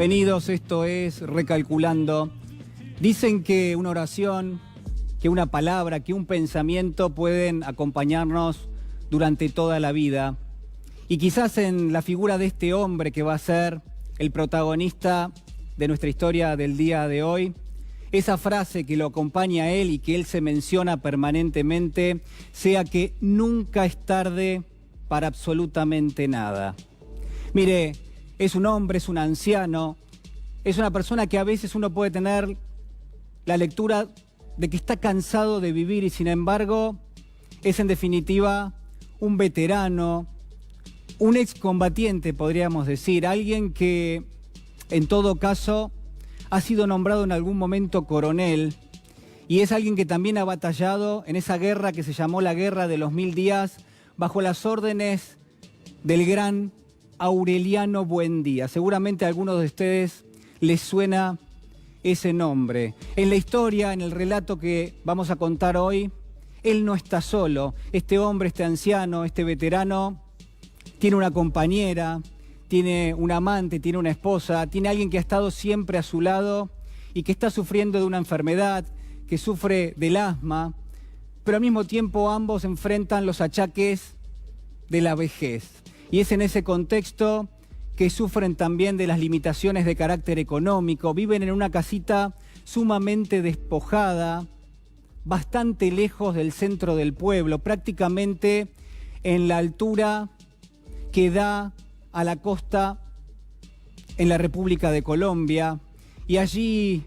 Bienvenidos, esto es Recalculando. Dicen que una oración, que una palabra, que un pensamiento pueden acompañarnos durante toda la vida. Y quizás en la figura de este hombre que va a ser el protagonista de nuestra historia del día de hoy, esa frase que lo acompaña a él y que él se menciona permanentemente, sea que nunca es tarde para absolutamente nada. Mire, es un hombre, es un anciano, es una persona que a veces uno puede tener la lectura de que está cansado de vivir y sin embargo es en definitiva un veterano, un excombatiente podríamos decir, alguien que en todo caso ha sido nombrado en algún momento coronel y es alguien que también ha batallado en esa guerra que se llamó la Guerra de los 1000 días bajo las órdenes del gran Aureliano Buendía. Seguramente a algunos de ustedes les suena ese nombre. En la historia, en el relato que vamos a contar hoy, él no está solo. Este hombre, este anciano, este veterano, tiene una compañera, tiene un amante, tiene una esposa, tiene alguien que ha estado siempre a su lado y que está sufriendo de una enfermedad, que sufre del asma, pero al mismo tiempo ambos enfrentan los achaques de la vejez. Y es en ese contexto que sufren también de las limitaciones de carácter económico, viven en una casita sumamente despojada, bastante lejos del centro del pueblo, prácticamente en la altura que da a la costa en la República de Colombia, y allí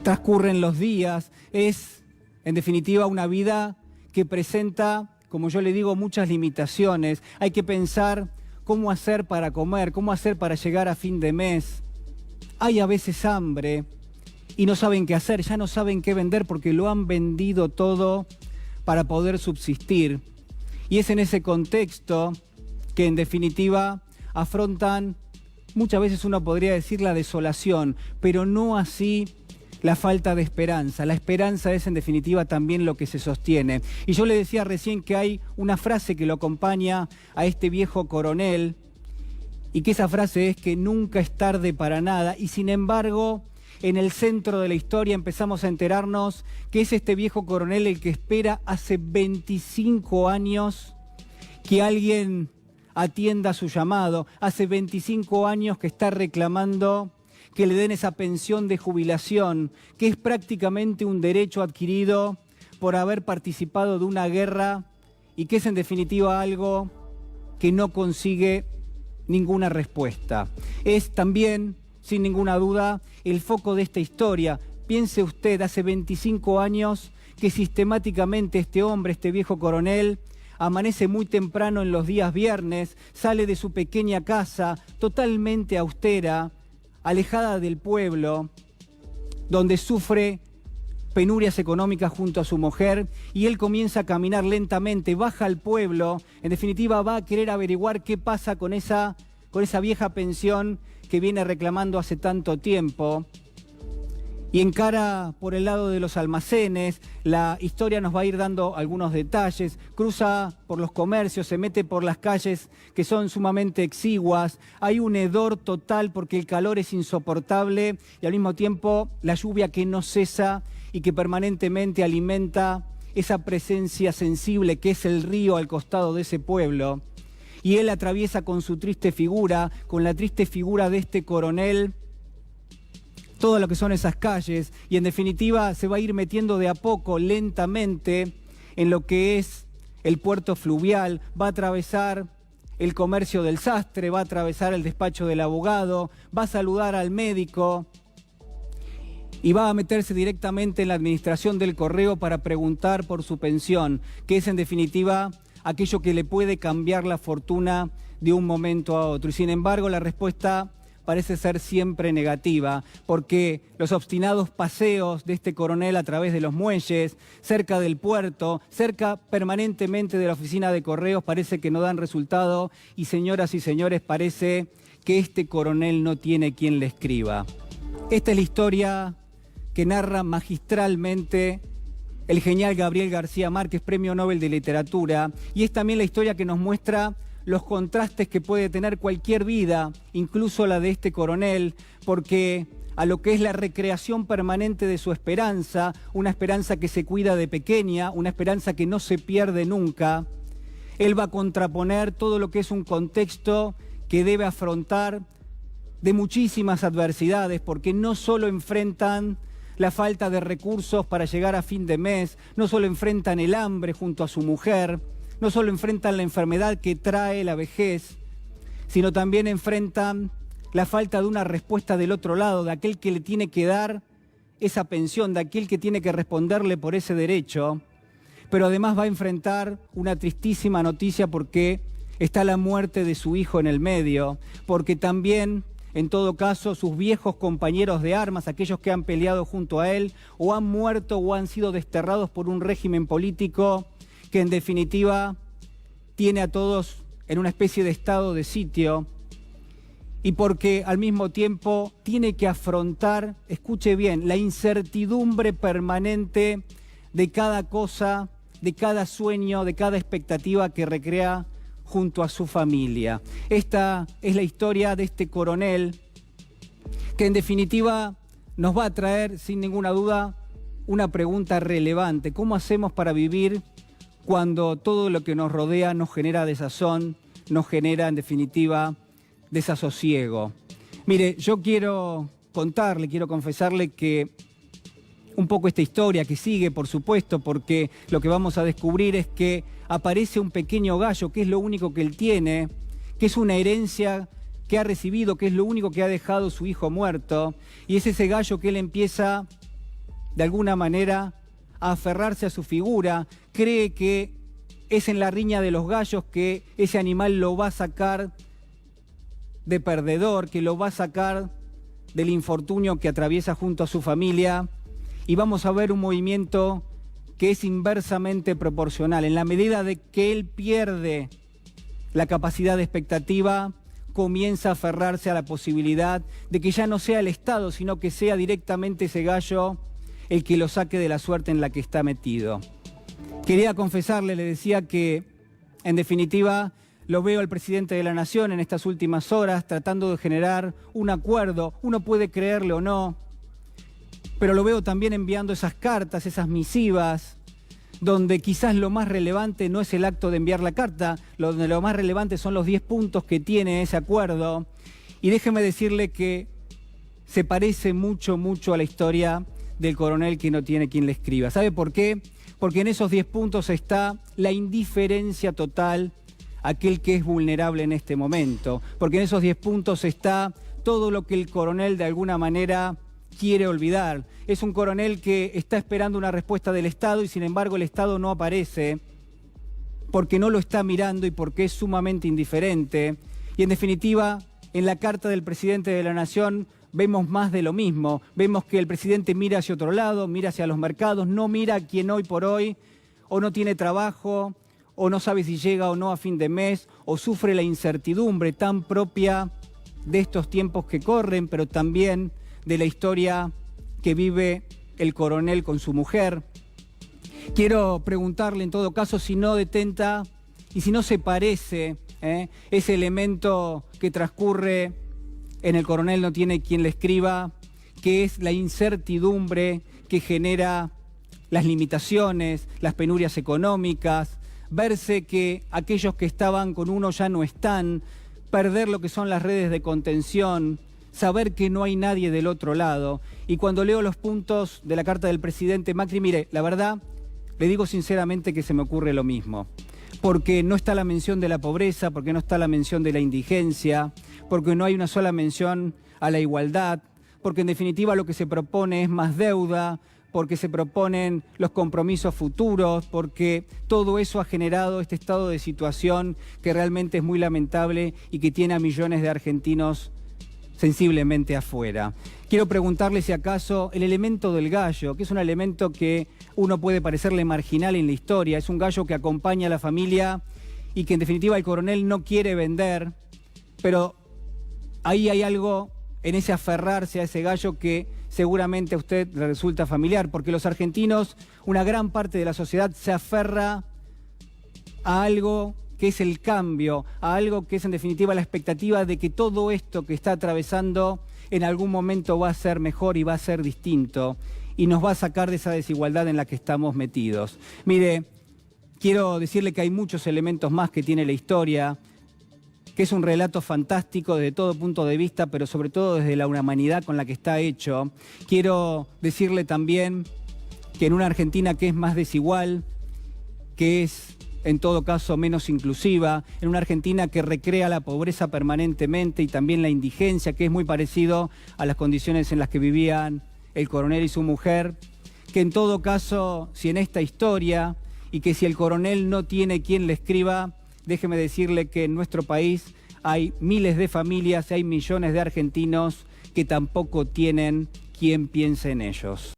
transcurren los días. Es, en definitiva, una vida que presenta, como yo le digo, muchas limitaciones. Hay que pensar cómo hacer para comer, cómo hacer para llegar a fin de mes. Hay a veces hambre y no saben qué hacer, ya no saben qué vender porque lo han vendido todo para poder subsistir. Y es en ese contexto que en definitiva afrontan, muchas veces uno podría decir la desolación, pero no así la falta de esperanza. La esperanza es en definitiva también lo que se sostiene. Y yo le decía recién que hay una frase que lo acompaña a este viejo coronel y que esa frase es que nunca es tarde para nada, y sin embargo en el centro de la historia empezamos a enterarnos que es este viejo coronel el que espera hace 25 años que alguien atienda su llamado, hace 25 años que está reclamando que le den esa pensión de jubilación, que es prácticamente un derecho adquirido por haber participado de una guerra y que es en definitiva algo que no consigue ninguna respuesta. Es también, sin ninguna duda, el foco de esta historia. Piense usted, hace 25 años que sistemáticamente este hombre, este viejo coronel, amanece muy temprano en los días viernes, sale de su pequeña casa totalmente austera, alejada del pueblo, donde sufre penurias económicas junto a su mujer, y él comienza a caminar lentamente, baja al pueblo, en definitiva va a querer averiguar qué pasa con esa vieja pensión que viene reclamando hace tanto tiempo. Y encara por el lado de los almacenes, la historia nos va a ir dando algunos detalles, cruza por los comercios, se mete por las calles que son sumamente exiguas, hay un hedor total porque el calor es insoportable y al mismo tiempo la lluvia que no cesa y que permanentemente alimenta esa presencia sensible que es el río al costado de ese pueblo. Y él atraviesa con su triste figura, con la triste figura de este coronel, todo lo que son esas calles, y en definitiva se va a ir metiendo de a poco, lentamente, en lo que es el puerto fluvial, va a atravesar el comercio del sastre, va a atravesar el despacho del abogado, va a saludar al médico y va a meterse directamente en la administración del correo para preguntar por su pensión, que es en definitiva aquello que le puede cambiar la fortuna de un momento a otro. Y sin embargo la respuesta parece ser siempre negativa, porque los obstinados paseos de este coronel a través de los muelles, cerca del puerto, cerca permanentemente de la oficina de correos, parece que no dan resultado y, señoras y señores, parece que este coronel no tiene quien le escriba. Esta es la historia que narra magistralmente el genial Gabriel García Márquez, Premio Nobel de Literatura, y es también la historia que nos muestra los contrastes que puede tener cualquier vida, incluso la de este coronel, porque a lo que es la recreación permanente de su esperanza, una esperanza que se cuida de pequeña, una esperanza que no se pierde nunca, él va a contraponer todo lo que es un contexto que debe afrontar de muchísimas adversidades, porque no solo enfrentan la falta de recursos para llegar a fin de mes, no solo enfrentan el hambre junto a su mujer, no solo enfrentan la enfermedad que trae la vejez, sino también enfrentan la falta de una respuesta del otro lado, de aquel que le tiene que dar esa pensión, de aquel que tiene que responderle por ese derecho, pero además va a enfrentar una tristísima noticia porque está la muerte de su hijo en el medio, porque también, en todo caso, sus viejos compañeros de armas, aquellos que han peleado junto a él, o han muerto o han sido desterrados por un régimen político que en definitiva tiene a todos en una especie de estado de sitio, y porque al mismo tiempo tiene que afrontar, escuche bien, la incertidumbre permanente de cada cosa, de cada sueño, de cada expectativa que recrea junto a su familia. Esta es la historia de este coronel que en definitiva nos va a traer sin ninguna duda una pregunta relevante. ¿Cómo hacemos para vivir cuando todo lo que nos rodea nos genera desazón, nos genera en definitiva desasosiego? Mire, yo quiero contarle, quiero confesarle que un poco esta historia que sigue, por supuesto, porque lo que vamos a descubrir es que aparece un pequeño gallo, que es lo único que él tiene, que es una herencia que ha recibido, que es lo único que ha dejado su hijo muerto, y es ese gallo que él empieza, de alguna manera, a aferrarse a su figura, cree que es en la riña de los gallos que ese animal lo va a sacar de perdedor, que lo va a sacar del infortunio que atraviesa junto a su familia, y vamos a ver un movimiento que es inversamente proporcional. En la medida de que él pierde la capacidad de expectativa, comienza a aferrarse a la posibilidad de que ya no sea el Estado, sino que sea directamente ese gallo el que lo saque de la suerte en la que está metido. Quería confesarle, le decía que, en definitiva, lo veo al presidente de la Nación en estas últimas horas tratando de generar un acuerdo. Uno puede creerle o no, pero lo veo también enviando esas cartas, esas misivas, donde quizás lo más relevante no es el acto de enviar la carta, donde lo más relevante son los 10 puntos que tiene ese acuerdo. Y déjeme decirle que se parece mucho, mucho a la historia del coronel que no tiene quien le escriba. ¿Sabe por qué? Porque en esos 10 puntos está la indiferencia total a aquel que es vulnerable en este momento. Porque en esos 10 puntos está todo lo que el coronel de alguna manera quiere olvidar. Es un coronel que está esperando una respuesta del Estado y sin embargo el Estado no aparece porque no lo está mirando y porque es sumamente indiferente. Y en definitiva, en la carta del presidente de la Nación vemos más de lo mismo. Vemos que el presidente mira hacia otro lado, mira hacia los mercados, no mira a quien hoy por hoy o no tiene trabajo, o no sabe si llega o no a fin de mes, o sufre la incertidumbre tan propia de estos tiempos que corren, pero también de la historia que vive el coronel con su mujer. Quiero preguntarle en todo caso si no detenta y si no se parece ese elemento que transcurre en el coronel no tiene quien le escriba, que es la incertidumbre que genera las limitaciones, las penurias económicas, verse que aquellos que estaban con uno ya no están, perder lo que son las redes de contención, saber que no hay nadie del otro lado. Y cuando leo los puntos de la carta del presidente Macri, mire, la verdad, le digo sinceramente que se me ocurre lo mismo. Porque no está la mención de la pobreza, porque no está la mención de la indigencia, porque no hay una sola mención a la igualdad, porque en definitiva lo que se propone es más deuda, porque se proponen los compromisos futuros, porque todo eso ha generado este estado de situación que realmente es muy lamentable y que tiene a millones de argentinos sensiblemente afuera. Quiero preguntarle si acaso el elemento del gallo, que es un elemento que uno puede parecerle marginal en la historia, es un gallo que acompaña a la familia y que en definitiva el coronel no quiere vender, pero ahí hay algo en ese aferrarse a ese gallo que seguramente a usted le resulta familiar, porque los argentinos, una gran parte de la sociedad se aferra a algo que es el cambio, a algo que es en definitiva la expectativa de que todo esto que está atravesando en algún momento va a ser mejor y va a ser distinto y nos va a sacar de esa desigualdad en la que estamos metidos. Mire, quiero decirle que hay muchos elementos más que tiene la historia, que es un relato fantástico desde todo punto de vista, pero sobre todo desde la humanidad con la que está hecho. Quiero decirle también que en una Argentina que es más desigual, que es en todo caso menos inclusiva, en una Argentina que recrea la pobreza permanentemente y también la indigencia, que es muy parecido a las condiciones en las que vivían el coronel y su mujer, que en todo caso, si en esta historia, y que si el coronel no tiene quien le escriba, déjeme decirle que en nuestro país hay miles de familias, hay millones de argentinos que tampoco tienen quien piense en ellos.